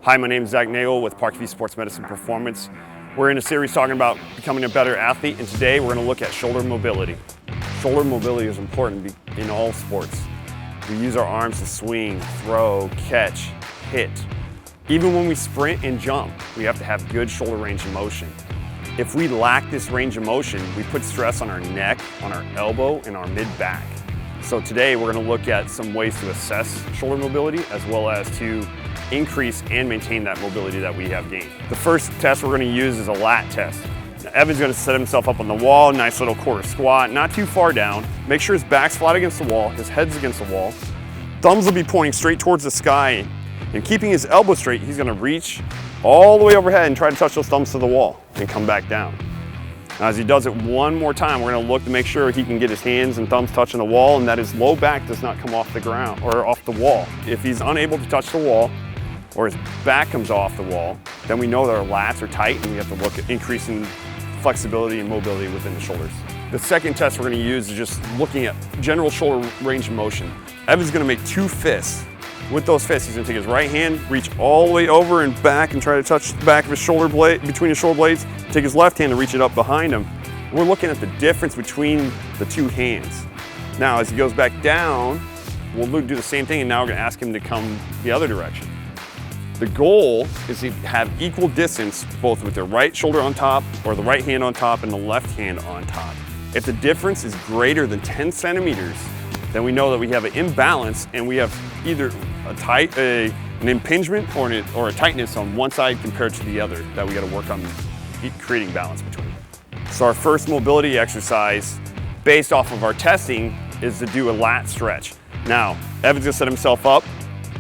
Hi, my name is Zach Nagel with Parkview Sports Medicine Performance. We're in a series talking about becoming a better athlete, and today we're going to look at shoulder mobility. Shoulder mobility is important in all sports. We use our arms to swing, throw, catch, hit. Even when we sprint and jump, we have to have good shoulder range of motion. If we lack this range of motion, we put stress on our neck, on our elbow, and our mid-back. So today we're going to look at some ways to assess shoulder mobility as well as to increase and maintain that mobility that we have gained. The first test we're going to use is a lat test. Now, Evan's going to set himself up on the wall, nice little quarter squat, not too far down. Make sure his back's flat against the wall, his head's against the wall. Thumbs will be pointing straight towards the sky, and keeping his elbow straight, he's going to reach all the way overhead and try to touch those thumbs to the wall and come back down. Now, as he does it one more time, we're going to look to make sure he can get his hands and thumbs touching the wall and that his low back does not come off the ground or off the wall. If he's unable to touch the wall, or his back comes off the wall, then we know that our lats are tight and we have to look at increasing flexibility and mobility within the shoulders. The second test we're going to use is just looking at general shoulder range of motion. Evan's going to make two fists. With those fists, he's going to take his right hand, reach all the way over and back and try to touch the back of his shoulder blade, between his shoulder blades, take his left hand and reach it up behind him. We're looking at the difference between the two hands. Now, as he goes back down, we'll do the same thing, and now we're going to ask him to come the other direction. The goal is to have equal distance both with the right shoulder on top or the right hand on top and the left hand on top. If the difference is greater than 10 centimeters, then we know that we have an imbalance and we have either an impingement or a tightness on one side compared to the other that we got to work on creating balance between. So our first mobility exercise based off of our testing is to do a lat stretch. Now, Evan's gonna set himself up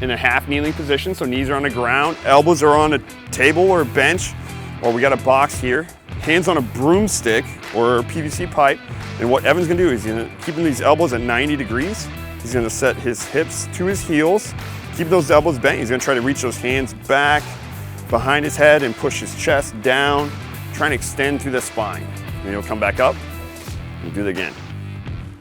in a half kneeling position, so knees are on the ground, elbows are on a table or a bench, or we got a box here, hands on a broomstick or a PVC pipe, and what Evan's gonna do is he's gonna keep these elbows at 90 degrees, he's gonna set his hips to his heels, keep those elbows bent, he's gonna try to reach those hands back behind his head and push his chest down, trying to extend through the spine. Then he'll come back up and do it again.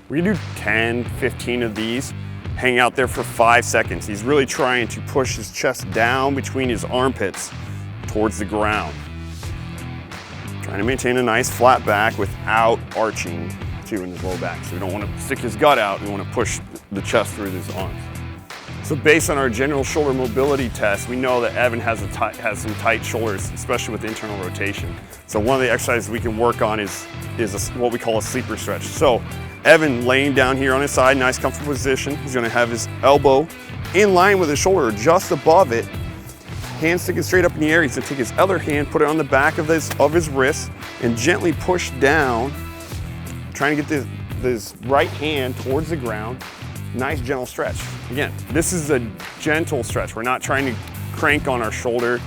We can do 10, 15 of these. Hang out there for 5 seconds. He's really trying to push his chest down between his armpits towards the ground. Trying to maintain a nice flat back without arching too in his low back. So we don't want to stick his gut out, we want to push the chest through his arms. So based on our general shoulder mobility test, we know that Evan has some tight shoulders, especially with internal rotation. So one of the exercises we can work on is what we call a sleeper stretch. So Evan laying down here on his side, nice comfortable position. He's gonna have his elbow in line with his shoulder, just above it. Hand sticking straight up in the air. He's gonna take his other hand, put it on the back of his wrist, and gently push down, trying to get this right hand towards the ground. Nice gentle stretch. Again, this is a gentle stretch. We're not trying to crank on our shoulder,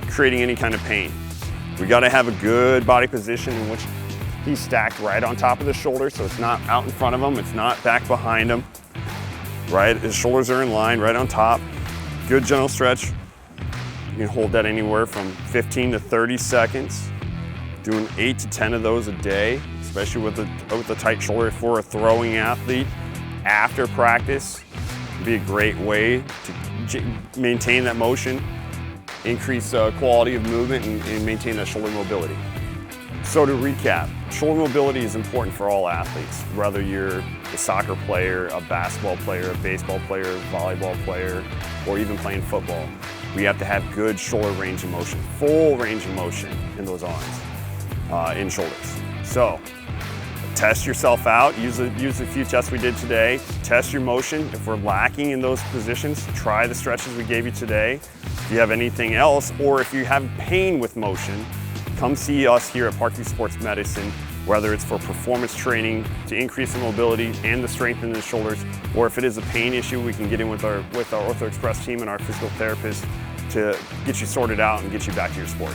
creating any kind of pain. We gotta have a good body position in which he's stacked right on top of the shoulder, so it's not out in front of him, it's not back behind him. Right, his shoulders are in line, right on top. Good gentle stretch. You can hold that anywhere from 15 to 30 seconds. Doing 8 to 10 of those a day, especially with a tight shoulder for a throwing athlete. After practice, would be a great way to maintain that motion, increase quality of movement, and maintain that shoulder mobility. So to recap, shoulder mobility is important for all athletes, whether you're a soccer player, a basketball player, a baseball player, a volleyball player, or even playing football. We have to have good shoulder range of motion, full range of motion in those arms, in shoulders. So test yourself out, use a few tests we did today, test your motion. If we're lacking in those positions, try the stretches we gave you today. If you have anything else, or if you have pain with motion, come see us here at Parkview Sports Medicine, whether it's for performance training to increase the mobility and the strength in the shoulders, or if it is a pain issue, we can get in with our Ortho Express team and our physical therapist to get you sorted out and get you back to your sport.